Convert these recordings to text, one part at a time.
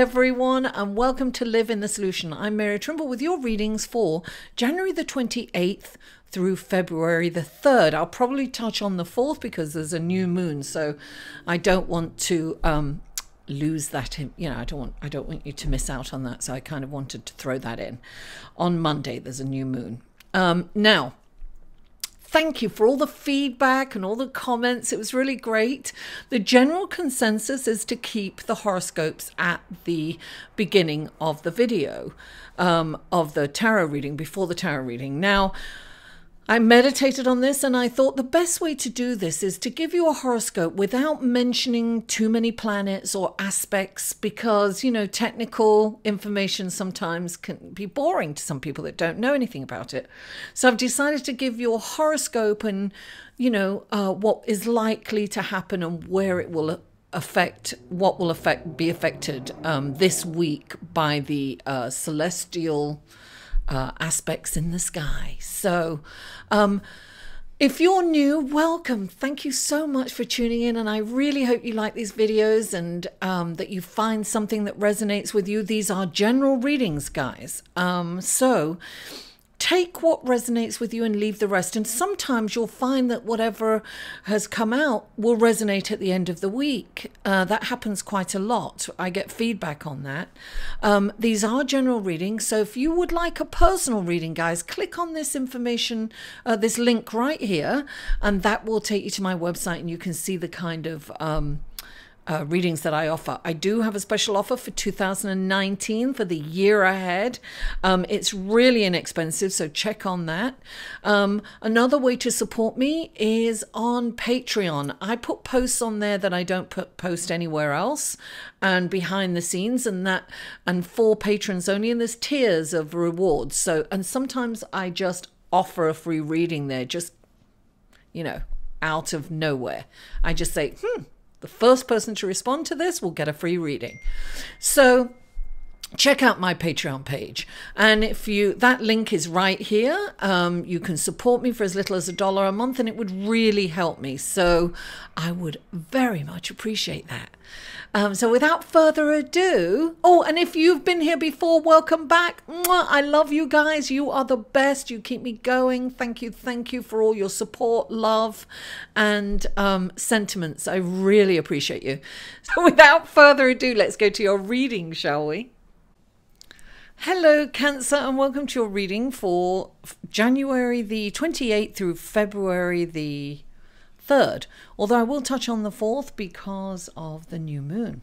everyone, and welcome to Live in the Solution. I'm Mary Trimble with your readings for January the 28th through February the 3rd. I'll probably touch on the 4th because there's a new moon, so I don't want to lose that in, I don't want you to miss out on that, so I kind of wanted to throw that in. On Monday there's a new moon. Now, thank you for all the feedback and all the comments. It was really great. The general consensus is to keep the horoscopes at the beginning of the video, of the tarot reading, before the tarot reading. Now, I meditated on this and I thought the best way to do this is to give you a horoscope without mentioning too many planets or aspects, because, technical information sometimes can be boring to some people that don't know anything about it. So I've decided to give you a horoscope and, what is likely to happen and where it will affect, what will be affected this week by the celestial aspects in the sky. So if you're new, welcome. Thank you so much for tuning in, and I really hope you like these videos and that you find something that resonates with you. These are general readings, guys. So take what resonates with you and leave the rest. And sometimes you'll find that whatever has come out will resonate at the end of the week. That happens quite a lot. I get feedback on that. These are general readings. So if you would like a personal reading, guys, click on this information, this link right here, and that will take you to my website and you can see the kind of readings that I offer. I do have a special offer for 2019 for the year ahead. It's really inexpensive, so check on that. Another way to support me is on Patreon. I put posts on there that I don't post anywhere else, and behind the scenes, and for patrons only, and there's tiers of rewards. So, and sometimes I just offer a free reading there, just, out of nowhere. I just say, the first person to respond to this will get a free reading. So check out my Patreon page. And that link is right here. You can support me for as little as $1 a month, and it would really help me. So I would very much appreciate that. So without further ado, and if you've been here before, welcome back. Mwah, I love you guys. You are the best. You keep me going. Thank you for all your support, love, and sentiments. I really appreciate you. So without further ado, let's go to your reading, shall we? Hello, Cancer, and welcome to your reading for January the 28th through February the 3rd, although I will touch on the 4th because of the new moon.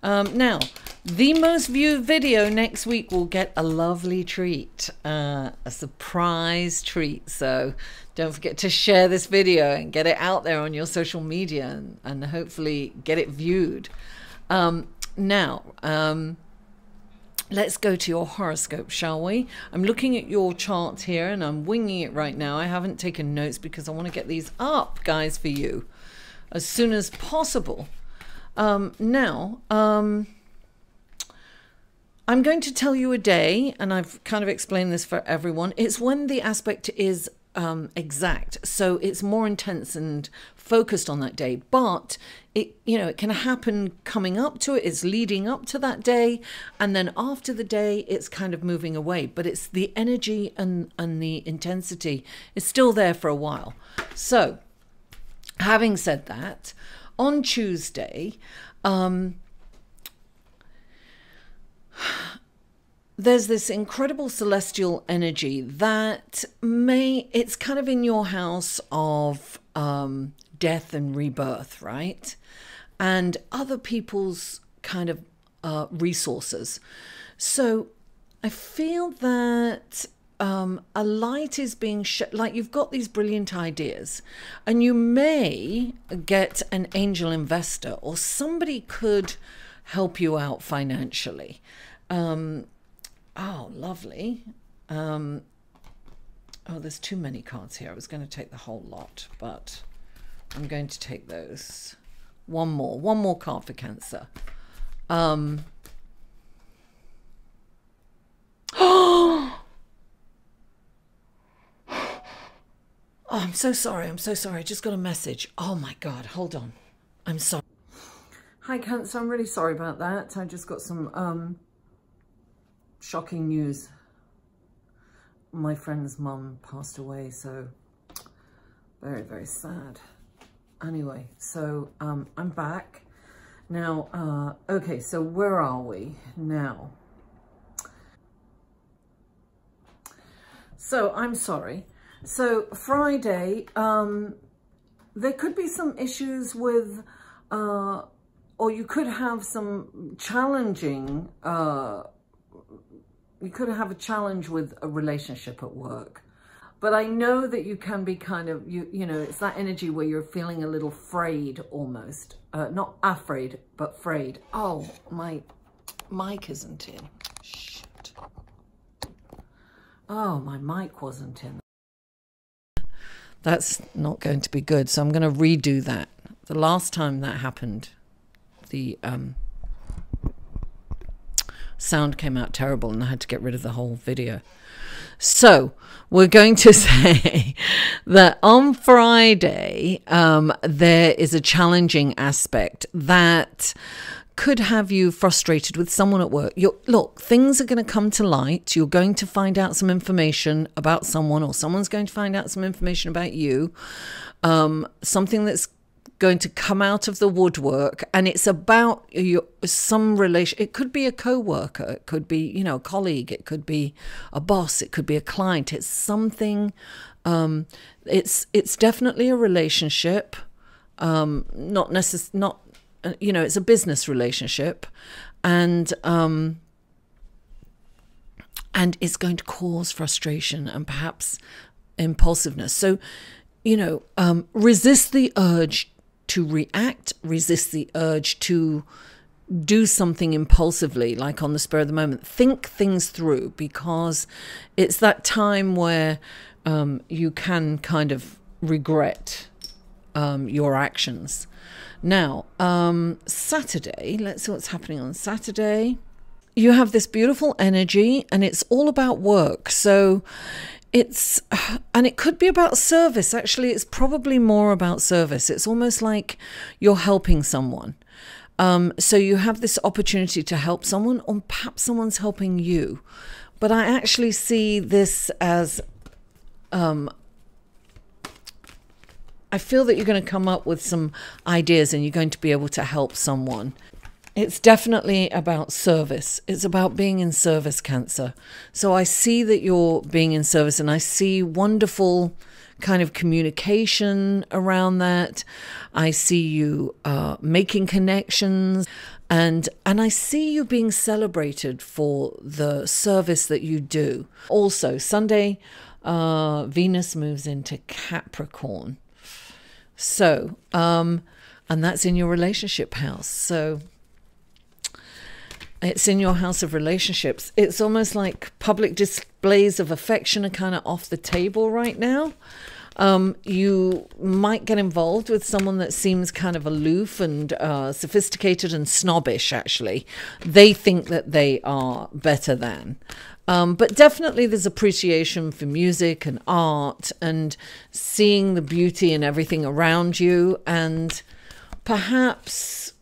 Now, the most viewed video next week will get a lovely treat, a surprise treat. So don't forget to share this video and get it out there on your social media and hopefully get it viewed. Let's go to your horoscope, shall we? I'm looking at your chart here and I'm winging it right now. I haven't taken notes because I want to get these up, guys, for you as soon as possible. I'm going to tell you a day, and I've kind of explained this for everyone. It's when the aspect is exact, so it's more intense and focused on that day, but it can happen coming up to it. It's leading up to that day, and then after the day it's kind of moving away, but it's the energy and the intensity is still there for a while. So having said that, on Tuesday there's this incredible celestial energy that it's kind of in your house of death and rebirth, right? And other people's kind of resources. So I feel that a light is being like you've got these brilliant ideas and you may get an angel investor, or somebody could help you out financially. Oh, lovely. There's too many cards here. I was going to take the whole lot, but I'm going to take those. One more card for Cancer. Oh, I'm so sorry. I just got a message. Oh my God, hold on. I'm sorry. Hi, Cancer. I'm really sorry about that. I just got some shocking news. My friend's mum passed away, so very, very sad. Anyway, so I'm back. Now, okay, so where are we now? So I'm sorry. So Friday, there could be some issues with, or you could have some challenging, you could have a challenge with a relationship at work. But I know that you can be kind of, you know, it's that energy where you're feeling a little frayed almost. Not afraid, but frayed. Oh, my mic isn't in. Shit. Oh, my mic wasn't in. That's not going to be good. So I'm going to redo that. The last time that happened, the sound came out terrible and I had to get rid of the whole video. So we're going to say that on Friday, there is a challenging aspect that could have you frustrated with someone at work. Look, things are going to come to light. You're going to find out some information about someone, or someone's going to find out some information about you. Something that's going to come out of the woodwork, and it's about some relation. It could be a co-worker, it could be, you know, a colleague, it could be a boss, it could be a client. It's something, it's definitely a relationship, not you know, it's a business relationship, and it's going to cause frustration and perhaps impulsiveness. So, you know, resist the urge to react, resist the urge to do something impulsively, like on the spur of the moment. Think things through, because it's that time where you can kind of regret your actions. Now, Saturday, let's see what's happening on Saturday. You have this beautiful energy and it's all about work. So and it could be about service. Actually, it's probably more about service. It's almost like you're helping someone. So you have this opportunity to help someone, or perhaps someone's helping you. But I actually see this as, I feel that you're going to come up with some ideas and you're going to be able to help someone. It's definitely about service. It's about being in service, Cancer. So I see that you're being in service, and I see wonderful kind of communication around that. I see you making connections, and I see you being celebrated for the service that you do. Also, Sunday, Venus moves into Capricorn. So, and that's in your relationship house. So it's in your house of relationships. It's almost like public displays of affection are kind of off the table right now. You might get involved with someone that seems kind of aloof and sophisticated and snobbish, actually. They think that they are better than. But definitely there's appreciation for music and art and seeing the beauty in everything around you, and perhaps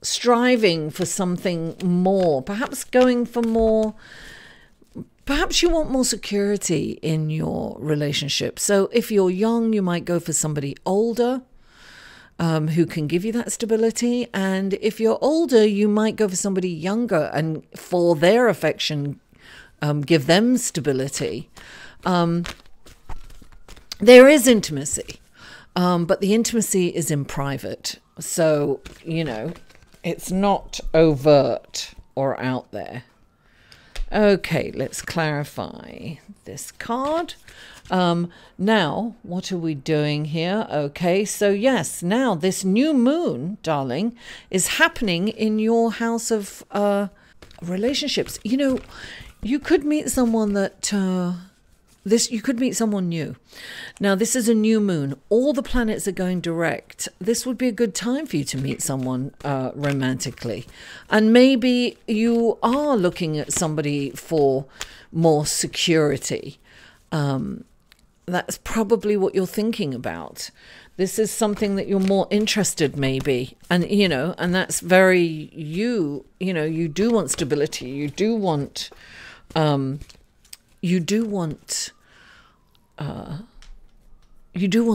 striving for something more, perhaps going for more. Perhaps you want more security in your relationship. So if you're young, you might go for somebody older who can give you that stability. And if you're older, you might go for somebody younger and for their affection, give them stability. There is intimacy, but the intimacy is in private. So, you know, it's not overt or out there. Okay, let's clarify this card. Now, what are we doing here? Okay, so yes, now this new moon, darling, is happening in your house of relationships. You know, you could meet someone that you could meet someone new. Now, this is a new moon. All the planets are going direct. This would be a good time for you to meet someone romantically. And maybe you are looking at somebody for more security. That's probably what you're thinking about. This is something that you're more interested maybe. And, you know, and that's very you know, you do want stability. You do want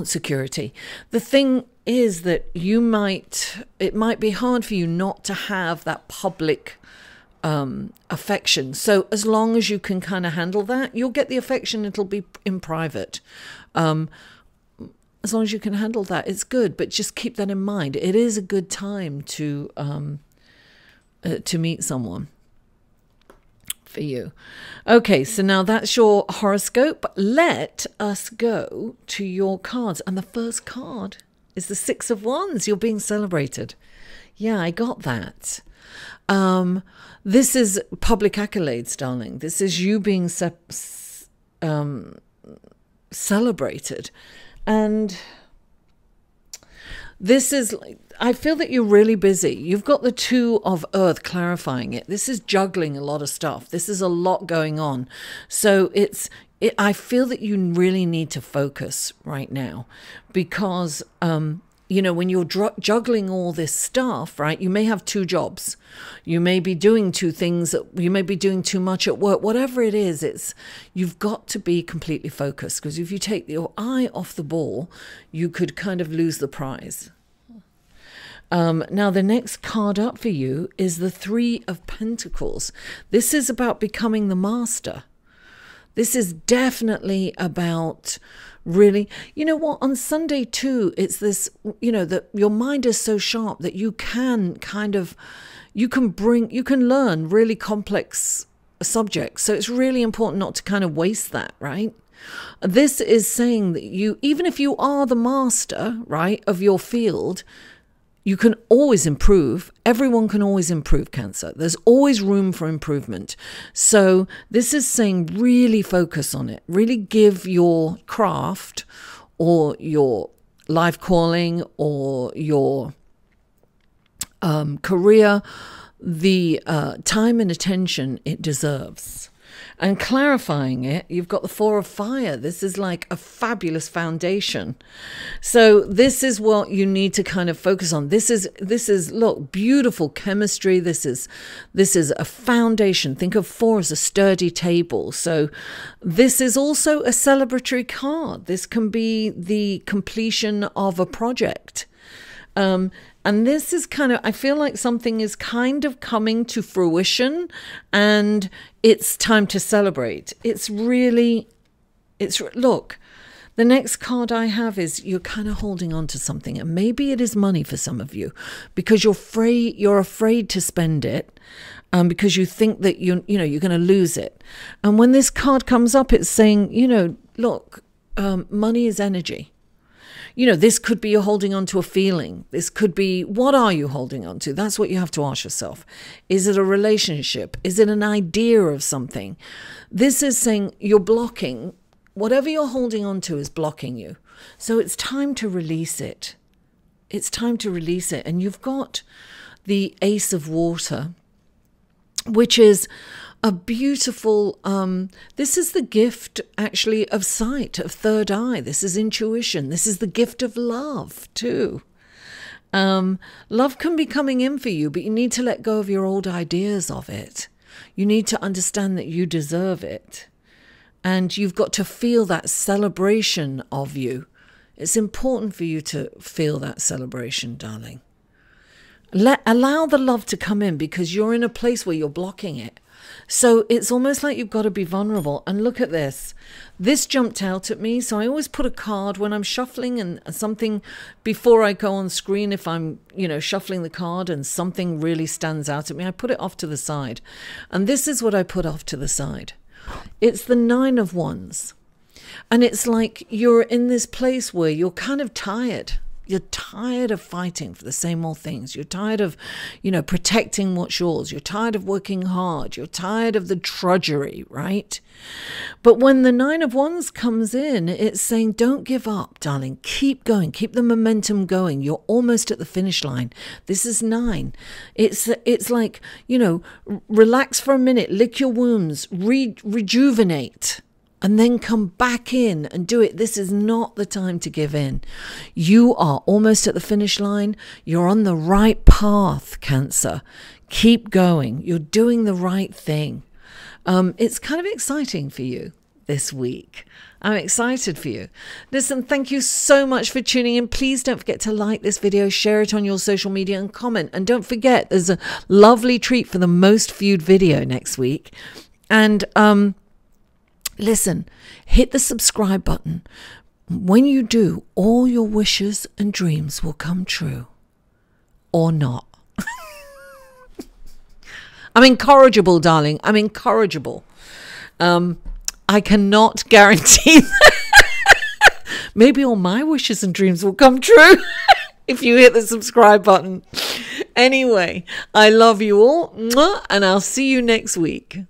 security. The thing is that it might be hard for you not to have that public affection. So as long as you can kind of handle that, you'll get the affection. It'll be in private. As long as you can handle that, it's good. But just keep that in mind. It is a good time to meet someone for you. Okay, so now that's your horoscope. Let us go to your cards. And the first card is the Six of Wands. You're being celebrated. Yeah, I got that. This is public accolades, darling. This is you being celebrated. And this is, I feel that you're really busy. You've got the Two of Earth clarifying it. This is juggling a lot of stuff. This is a lot going on. So I feel that you really need to focus right now because, you know, when you're juggling all this stuff, right, you may have two jobs. You may be doing two things. You may be doing too much at work. Whatever it is, you've got to be completely focused because if you take your eye off the ball, you could kind of lose the prize. Now, the next card up for you is the Three of Pentacles. This is about becoming the master. This is definitely about really, you know what, on Sunday too, it's this, you know, that your mind is so sharp that you can kind of, you can learn really complex subjects. So it's really important not to kind of waste that, right? This is saying that you, even if you are the master, right, of your field, you can always improve. Everyone can always improve, Cancer. There's always room for improvement. So this is saying really focus on it. Really give your craft or your life calling or your career the time and attention it deserves. And clarifying it, you've got the Four of Fire. This is like a fabulous foundation. So this is what you need to kind of focus on. This is look, beautiful chemistry. This is a foundation. Think of four as a sturdy table. So this is also a celebratory card. This can be the completion of a project. And this is kind of, I feel like something is kind of coming to fruition and it's time to celebrate. Look, the next card I have is you're kind of holding on to something, and maybe it is money for some of you because you're afraid to spend it because you think that you're going to lose it. And when this card comes up, it's saying, look, money is energy. This could be you're holding on to a feeling. This could be, what are you holding on to? That's what you have to ask yourself. Is it a relationship? Is it an idea of something? This is saying you're blocking. Whatever you're holding on to is blocking you. So it's time to release it. It's time to release it. And you've got the Ace of Water, which is a beautiful, this is the gift actually of sight, of third eye. This is intuition. This is the gift of love too. Love can be coming in for you, but you need to let go of your old ideas of it. You need to understand that you deserve it. And you've got to feel that celebration of you. It's important for you to feel that celebration, darling. Allow the love to come in because you're in a place where you're blocking it. So it's almost like you've got to be vulnerable. And look at this. This jumped out at me. So I always put a card when I'm shuffling and something before I go on screen. If I'm, shuffling the card and something really stands out at me, I put it off to the side. And this is what I put off to the side. It's the Nine of Wands. And it's like you're in this place where you're kind of tired. You're tired of fighting for the same old things. You're tired of, protecting what's yours. You're tired of working hard. You're tired of the drudgery, right? But when the Nine of Wands comes in, it's saying, don't give up, darling. Keep going. Keep the momentum going. You're almost at the finish line. This is 9. It's like, relax for a minute. Lick your wounds. Rejuvenate. and then come back in and do it. This is not the time to give in. You are almost at the finish line. You're on the right path, Cancer. Keep going. You're doing the right thing. It's kind of exciting for you this week. I'm excited for you. Listen, thank you so much for tuning in. Please don't forget to like this video, share it on your social media and comment. And don't forget, there's a lovely treat for the most viewed video next week. And listen, hit the subscribe button. When you do, all your wishes and dreams will come true. Or not. I'm incorrigible, darling. I'm incorrigible. I cannot guarantee that. Maybe all my wishes and dreams will come true if you hit the subscribe button. Anyway, I love you all, and I'll see you next week.